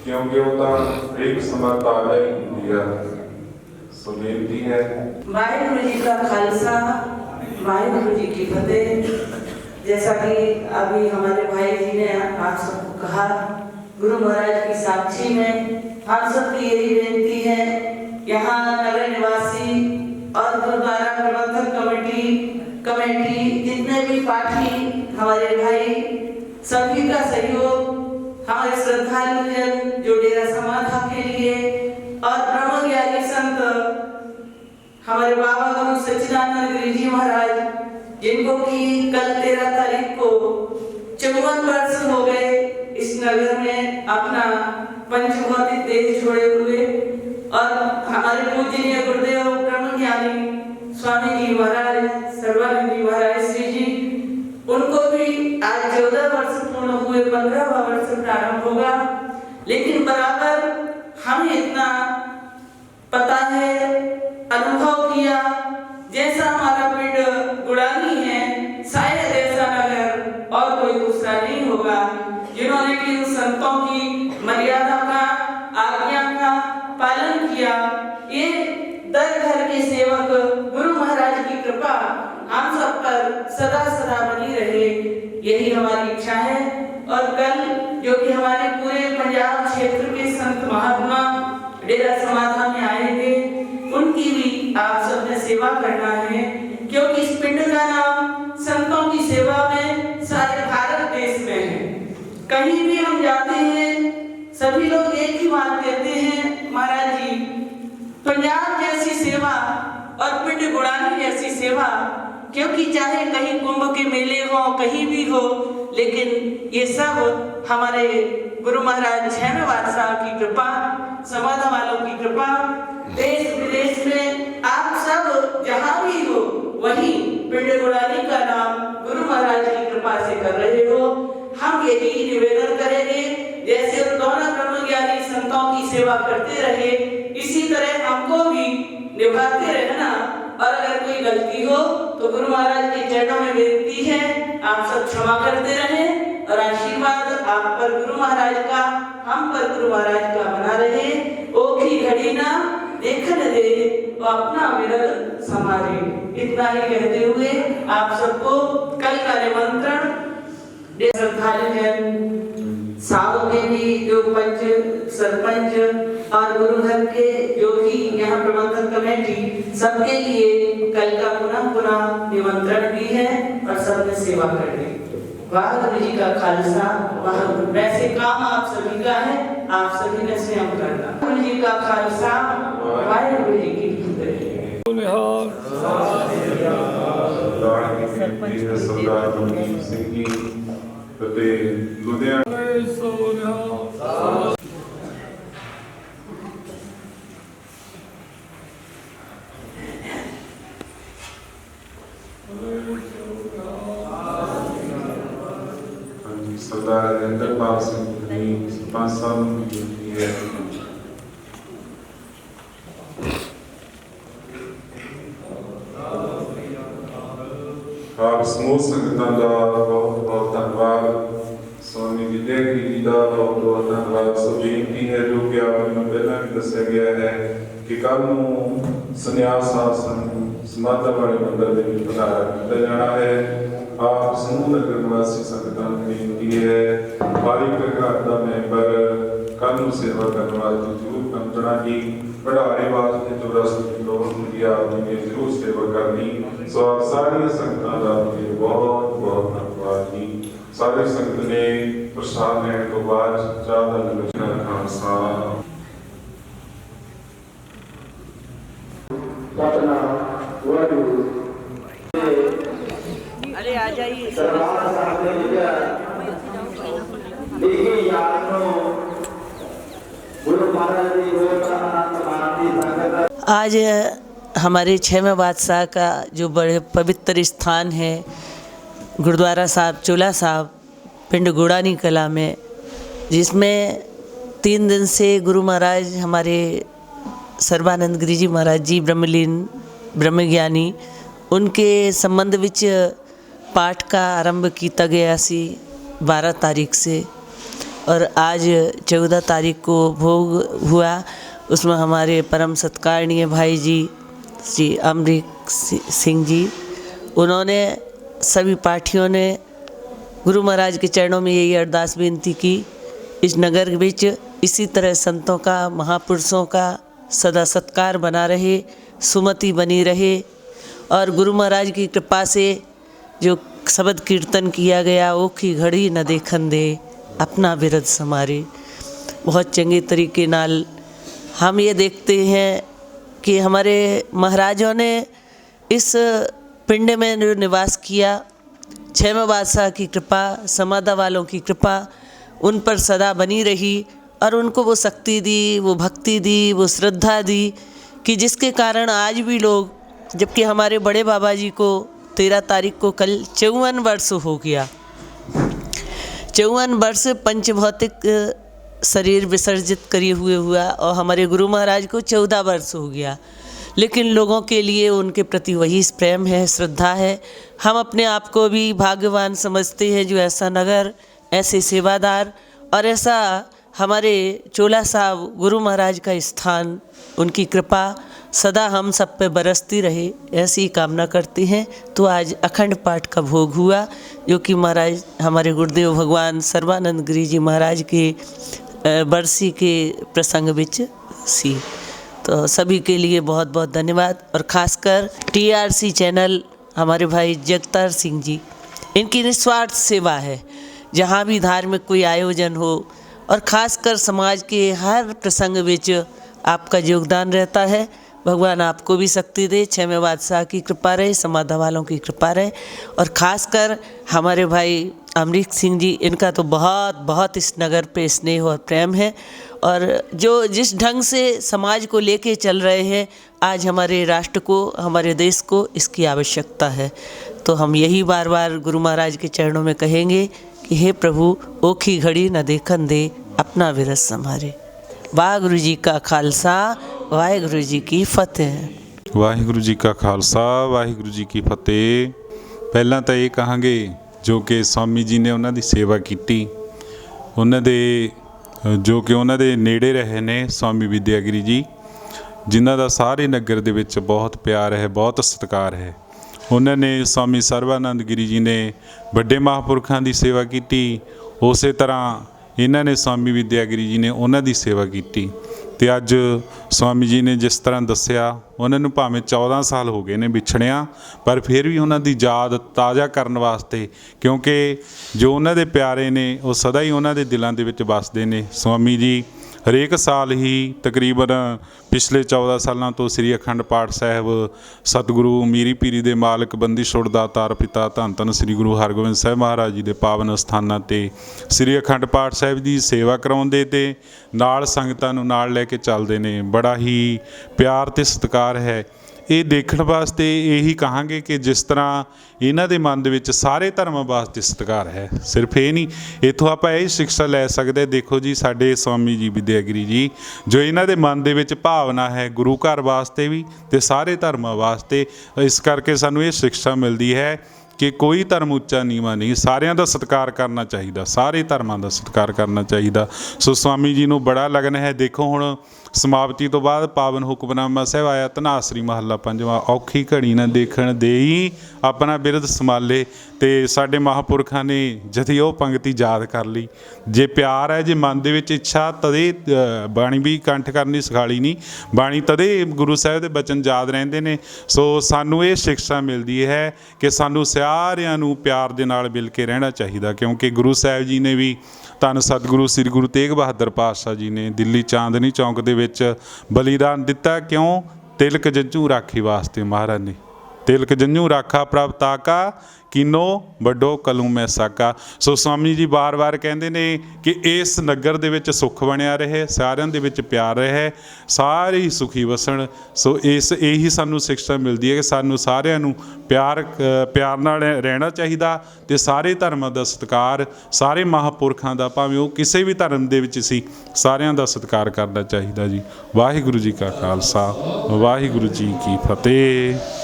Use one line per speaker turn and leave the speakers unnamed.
क्योंकि वो तो एक समय ताजा ही दिया सो बेनती है।
वाहिगुरु जी का खालसा, वाहिगुरु जी की फतेह। जैसा कि अभी हमारे भाई जी ने आप सबको कहा, गुरु महाराज की साक्षी में हम सबकी यही बेनती है, यहाँ नगर निवासी और गुरुद्वारा प्रबंधक कमेटी जितने भी पाठी हमारे भाई, सभी का सहयोग, हमारे श्रद्धालु जन जो डेरा समाधा के लिए और ब्रह्म ज्ञानी संत हमारे बाबा गुरु सच्चिदानंद गिरी जी महाराज, जिनको कि कल 13 तारीख को 54 वर्ष हो गए इस नगर में अपना पंचभौतिक देह छोड़े हुए, और हमारे पूजनीय गुरुदेव ब्रह्म ज्ञानी स्वामी जी महाराज, सर्वानंद जी महाराज श्री जी, उनको भी आज 14 वर्ष पूर्ण हुए, 15वां वर्ष प्रारंभ होगा। लेकिन बराबर हमें इतना पता है, अनुभव किया, जैसा हमारा पिंड गुड़ानी है, शायद ऐसा नगर और कोई दूसरा नहीं होगा, जिन्होंने कि उन संतों की मर्यादा का, आज्ञा का पालन किया। ये दर घर के सेवक गुरु महाराज की कृपा हम सब पर सदा सदा बनी रहे, यही हमारी इच्छा है। और कल जो कि हमारे पूरे पंजाब क्षेत्र के संत महात्मा डेरा समाधा में आए थे, उनकी भी आप सबने सेवा करना है, क्योंकि इस पिंड का नाम संतों की सेवा में सारे भारत देश में है। कहीं भी हम जाते हैं, सभी लोग एक ही बात कहते हैं, महाराज जी पंजाब जैसी सेवा और पिंड गुड़ानी जैसी सेवा, क्योंकि चाहे कहीं कुंभ के मेले हो, कहीं भी हो, लेकिन ये सब हमारे गुरु महाराज छैमे बादशाह की कृपा, समाधा वालों की कृपा, देश विदेश में आप सब जहाँ भी हो, वही पिंड गुड़ानी का नाम गुरु महाराज की कृपा से कर रहे हो। हम यही निवेदन करेंगे, जैसे उन दोनों ब्रह्म ज्ञानी संतों की सेवा करते रहे, इसी तरह हमको भी निभाते रहना। और अगर कोई गलती हो तो गुरु महाराज के चरणों में विनती है, आप सब क्षमा करते रहें, और आशीर्वाद आप पर गुरु महाराज का, हम पर गुरु महाराज का बना रहे। ओखी घड़ी ना देखन दे तो अपना विरल समारे। इतना ही कहते हुए आप सबको कल का निमंत्रण, श्रद्धालु जन, साधु के भी जो पंच सरपंच और गुरु घर के जो भी यहाँ प्रबंधक कमेटी, सबके लिए कल का पुनः निमंत्रण भी है, और सबने सेवा करनी। वाहिगुरु जी का खालसा, वाहिगुरु। वैसे काम आप सभी का है, आप सभी ने स्वयं करना। वाहिगुरु जी का खालसा, वाहिगुरु जी की फतेह।
सरदार इंद्रपाल सिंह जी सरपंच साहब की बेनती है। आप समूह संगतां दा बहुत बहुत धन्यवाद, स्वामी विद्यागिरी जी का बहुत बहुत धन्यवाद। सो बेनती है, जो कि आपने पहला भी दसिया गया है कि कल नूं संन्यास आसन समाधा वाले मंदिर में भंडारा किया जाना है। आप समूह नगर निवासी संगतां की बेनती है, बारीक घाट का मैंबर कल नूं सेवा करने वास्ते जरूर पहुंचना जी। भंडारे वास्ते 84 किलो की आपने जरूर सेवा करनी। सो आप सारी संगतां का बहुत बहुत धन्यवाद जी। सारी संगत ने प्रसाद लेने तो बाद चाह का लंगर खालसा।
अरे आ जाइए। आज हमारे छैमे बादशाह का जो बड़े पवित्र स्थान है, गुरुद्वारा साहब चोला साहब पिंड गुड़ानी कला में, जिसमें 3 दिन से गुरु महाराज हमारे सर्वानंद गिरी जी महाराज जी ब्रह्मलीन ब्रह्मज्ञानी, उनके संबंध विच पाठ का आरंभ किया गया सी 12 तारीख से। और आज 14 तारीख को भोग हुआ। उसमें हमारे परम सत्कारणीय भाई जी श्री अमरीक सिंह जी, उन्होंने सभी पाठियों ने गुरु महाराज के चरणों में यही अरदास विनती की, इस नगर विच इसी तरह संतों का, महापुरुषों का सदा सत्कार बना रहे, सुमति बनी रहे और गुरु महाराज की कृपा से जो शब्द कीर्तन किया गया, ओखी घड़ी न देखन दे अपना बिरद समारे, बहुत चंगे तरीके नाल हम ये देखते हैं कि हमारे महाराजों ने इस पिंड में जो निवास किया, 6वें बादशाह की कृपा, समाधा वालों की कृपा उन पर सदा बनी रही और उनको वो शक्ति दी, वो भक्ति दी, वो श्रद्धा दी कि जिसके कारण आज भी लोग, जबकि हमारे बड़े बाबा जी को 13 तारीख को कल 54 वर्ष हो गया, 54 वर्ष पंचभौतिक शरीर विसर्जित किए हुए हुआ और हमारे गुरु महाराज को 14 वर्ष हो गया, लेकिन लोगों के लिए उनके प्रति वही प्रेम है, श्रद्धा है। हम अपने आप को भी भाग्यवान समझते हैं जो ऐसा नगर, ऐसे सेवादार और ऐसा हमारे चोला साहब गुरु महाराज का स्थान, उनकी कृपा सदा हम सब पे बरसती रहे, ऐसी कामना करते हैं। तो आज अखंड पाठ का भोग हुआ जो कि महाराज हमारे गुरुदेव भगवान सर्वानंद गिरी जी महाराज के बरसी के प्रसंग विच सी। तो सभी के लिए बहुत बहुत धन्यवाद और ख़ासकर TRC चैनल हमारे भाई जगतार सिंह जी, इनकी निस्वार्थ सेवा है। जहाँ भी धार्मिक कोई आयोजन हो और ख़ासकर समाज के हर प्रसंग विच आपका योगदान रहता है। भगवान आपको भी शक्ति दे, 6वें बादशाह की कृपा रहे, समाधा वालों की कृपा रहे और ख़ासकर हमारे भाई अमरीक सिंह जी, इनका तो बहुत बहुत इस नगर पे स्नेह और प्रेम है और जो जिस ढंग से समाज को लेके चल रहे हैं, आज हमारे राष्ट्र को, हमारे देश को इसकी आवश्यकता है। तो हम यही बार बार गुरु महाराज के चरणों में कहेंगे कि हे प्रभु, ओखी घड़ी न देखन दे अपना विरस संभारे। वाहिगुरु जी का खालसा, वाहिगुरु जी की फतेह।
ਵਾਹਿਗੁਰੂ ਜੀ ਕਾ ਖਾਲਸਾ, ਵਾਹਿਗੁਰੂ ਜੀ ਕੀ ਫਤਿਹ। ਪਹਿਲਾਂ ਤਾਂ ਇਹ ਕਹਾਂਗੇ ਜੋ ਕਿ ਸਵਾਮੀ ਜੀ ਨੇ ਉਹਨਾਂ ਦੀ ਸੇਵਾ ਕੀਤੀ, ਉਹਨਾਂ ਦੇ ਜੋ ਕਿ ਉਹਨਾਂ ਦੇ ਨੇੜੇ ਰਹੇ ਨੇ ਸਵਾਮੀ ਵਿਦਿਆਗਿਰੀ ਜੀ, ਜਿਨ੍ਹਾਂ ਦਾ ਸਾਰੇ ਨਗਰ ਦੇ ਵਿੱਚ ਬਹੁਤ ਪਿਆਰ ਹੈ, ਬਹੁਤ ਸਤਿਕਾਰ ਹੈ। ਉਹਨਾਂ ਨੇ ਸਵਾਮੀ ਸਰਵਾਨੰਦ ਗਿਰੀ ਜੀ ਨੇ ਵੱਡੇ ਮਹਾਂਪੁਰਖਾਂ ਦੀ ਸੇਵਾ ਕੀਤੀ, ਉਸੇ ਤਰ੍ਹਾਂ ਇਹਨਾਂ ਨੇ ਸਵਾਮੀ ਵਿਦਿਆਗਿਰੀ ਜੀ ਨੇ ਉਹਨਾਂ ਦੀ ਸੇਵਾ ਕੀਤੀ। ਅਤੇ ਅੱਜ ਸਵਾਮੀ ਜੀ ਨੇ ਜਿਸ ਤਰ੍ਹਾਂ ਦੱਸਿਆ, ਉਹਨਾਂ ਨੂੰ ਭਾਵੇਂ 14 ਸਾਲ ਹੋ ਗਏ ਨੇ ਵਿਛੜਿਆਂ, ਪਰ ਫਿਰ ਵੀ ਉਹਨਾਂ ਦੀ ਯਾਦ ਤਾਜ਼ਾ ਕਰਨ ਵਾਸਤੇ, ਕਿਉਂਕਿ ਜੋ ਉਹਨਾਂ ਦੇ ਪਿਆਰੇ ਨੇ ਉਹ ਸਦਾ ਹੀ ਉਹਨਾਂ ਦੇ ਦਿਲਾਂ ਦੇ ਵਿੱਚ ਵੱਸਦੇ ਨੇ। ਸਵਾਮੀ ਜੀ ਹਰੇਕ ਸਾਲ ਹੀ ਤਕਰੀਬਨ ਪਿਛਲੇ 14 ਸਾਲਾਂ ਤੋਂ ਸ੍ਰੀ ਅਖੰਡ ਪਾਠ ਸਾਹਿਬ ਸਤਿਗੁਰੂ ਮੀਰੀ ਪੀਰੀ ਦੇ ਮਾਲਕ ਬੰਦੀ ਛੋੜ ਦਾਤਾਰ ਪਿਤਾ ਧੰਨ ਧੰਨ ਸ੍ਰੀ ਗੁਰੂ ਹਰਗੋਬਿੰਦ ਸਾਹਿਬ ਮਹਾਰਾਜ ਜੀ ਦੇ ਪਾਵਨ ਸਥਾਨਾਂ 'ਤੇ ਸ੍ਰੀ ਅਖੰਡ ਪਾਠ ਸਾਹਿਬ ਦੀ ਸੇਵਾ ਕਰਾਉਂਦੇ ਅਤੇ ਨਾਲ ਸੰਗਤਾਂ ਨੂੰ ਨਾਲ ਲੈ ਕੇ ਚੱਲਦੇ ਨੇ। ਬੜਾ ਹੀ ਪਿਆਰ ਅਤੇ ਸਤਿਕਾਰ ਹੈ। ਇਹ ਦੇਖਣ ਵਾਸਤੇ ਇਹੀ ਕਹਾਂਗੇ ਕਿ ਜਿਸ ਤਰ੍ਹਾਂ ਇਹਨਾਂ ਦੇ ਮਨ ਦੇ ਵਿੱਚ ਸਾਰੇ ਧਰਮਾਂ ਵਾਸਤੇ ਸਤਿਕਾਰ ਹੈ। ਸਿਰਫ ਇਹ ਨਹੀਂ, ਇੱਥੋਂ ਆਪਾਂ ਇਹ ਸਿੱਖਿਆ ਲੈ ਸਕਦੇ। ਦੇਖੋ ਜੀ, ਸਾਡੇ ਸਵਾਮੀ ਜੀ ਵਿਦਿਆਗਿਰੀ ਜੀ, ਜੋ ਇਹਨਾਂ ਦੇ ਮਨ ਦੇ ਵਿੱਚ ਭਾਵਨਾ ਹੈ ਗੁਰੂ ਘਰ ਵਾਸਤੇ ਵੀ ਅਤੇ ਸਾਰੇ ਧਰਮਾਂ ਵਾਸਤੇ, ਇਸ ਕਰਕੇ ਸਾਨੂੰ ਇਹ ਸਿੱਖਿਆ ਮਿਲਦੀ ਹੈ ਕਿ ਕੋਈ ਧਰਮ ਉੱਚਾ ਨੀਵਾਂ ਨਹੀਂ, ਸਾਰਿਆਂ ਦਾ ਸਤਿਕਾਰ ਕਰਨਾ ਚਾਹੀਦਾ, ਸਾਰੇ ਧਰਮਾਂ ਦਾ ਸਤਿਕਾਰ ਕਰਨਾ ਚਾਹੀਦਾ। ਸੋ ਸਵਾਮੀ ਜੀ ਨੂੰ ਬੜਾ ਲਗਨ ਹੈ। ਦੇਖੋ ਹੁਣ ਸਮਾਪਤੀ ਤੋਂ ਬਾਅਦ ਪਾਵਨ ਹੁਕਮਨਾਮਾ ਸਾਹਿਬ ਆਇਆ, ਧਨਾਸਰੀ ਮਹੱਲਾ 5ਵਾਂ, ਔਖੀ ਘੜੀ ਨਾ ਦੇਖਣ ਦੇਈ ਆਪਣਾ ਬਿਰਦ ਸੰਭਾਲੇ। ਅਤੇ ਸਾਡੇ ਮਹਾਂਪੁਰਖਾਂ ਨੇ ਜਦੀ ਉਹ ਪੰਗਤੀ ਯਾਦ ਕਰ ਲਈ। ਜੇ ਪਿਆਰ ਹੈ, ਜੇ ਮਨ ਦੇ ਵਿੱਚ ਇੱਛਾ, ਤਦੇ ਬਾਣੀ ਵੀ ਕੰਠ ਕਰਨੀ ਸਿਖਾਲੀ ਨਹੀਂ, ਬਾਣੀ ਤਦੇ ਗੁਰੂ ਸਾਹਿਬ ਦੇ ਬਚਨ ਯਾਦ ਰਹਿੰਦੇ ਨੇ। ਸੋ ਸਾਨੂੰ ਇਹ ਸਿੱਖਿਆ ਮਿਲਦੀ ਹੈ ਕਿ ਸਾਨੂੰ ਸਾਰਿਆਂ ਨੂੰ ਪਿਆਰ ਦੇ ਨਾਲ ਮਿਲ ਕੇ ਰਹਿਣਾ ਚਾਹੀਦਾ, ਕਿਉਂਕਿ ਗੁਰੂ ਸਾਹਿਬ ਜੀ ਨੇ ਵੀ, ਧੰਨ ਸਤਿਗੁਰੂ ਸ੍ਰੀ ਗੁਰੂ ਤੇਗ ਬਹਾਦਰ ਪਾਤਸ਼ਾਹ ਜੀ ਨੇ ਦਿੱਲੀ ਚਾਂਦਨੀ ਚੌਂਕ ਦੇ ਵਿੱਚ ਬਲੀਦਾਨ ਦਿੱਤਾ। ਕਿਉਂ? ਤਿਲਕ ਜੰਝੂ ਰਾਖੀ ਵਾਸਤੇ ਮਹਾਰਾਜ ਨੇ। ਤਿਲਕ ਜੰਝੂ ਰਾਖਾ ਪ੍ਰਭ ਤਾਕਾ ਕੀਨੋ ਵੱਡੋ ਕਲੂ ਮੈਂ ਸਾਕਾ। ਸੋ ਸਵਾਮੀ ਜੀ ਵਾਰ-ਵਾਰ ਕਹਿੰਦੇ ਨੇ ਕਿ ਇਸ ਨਗਰ ਦੇ ਵਿੱਚ ਸੁੱਖ ਬਣਿਆ ਰਹੇ, ਸਾਰਿਆਂ ਦੇ ਵਿੱਚ ਪਿਆਰ ਰਹੇ, ਸਾਰੇ ਹੀ ਸੁਖੀ ਵਸਣ। ਸੋ ਇਹੀ ਸਾਨੂੰ ਸਿੱਖਿਆ ਮਿਲਦੀ ਹੈ ਕਿ ਸਾਨੂੰ ਸਾਰਿਆਂ ਨੂੰ ਪਿਆਰ ਨਾਲ ਰਹਿਣਾ ਚਾਹੀਦਾ ਅਤੇ ਸਾਰੇ ਧਰਮਾਂ ਦਾ ਸਤਿਕਾਰ, ਸਾਰੇ ਮਹਾਂਪੁਰਖਾਂ ਦਾ, ਭਾਵੇਂ ਉਹ ਕਿਸੇ ਵੀ ਧਰਮ ਦੇ ਵਿੱਚ ਸੀ, ਸਾਰਿਆਂ ਦਾ ਸਤਿਕਾਰ ਕਰਨਾ ਚਾਹੀਦਾ ਜੀ। ਵਾਹਿਗੁਰੂ ਜੀ ਕਾ ਖਾਲਸਾ, ਵਾਹਿਗੁਰੂ ਜੀ ਕੀ ਫਤਿਹ।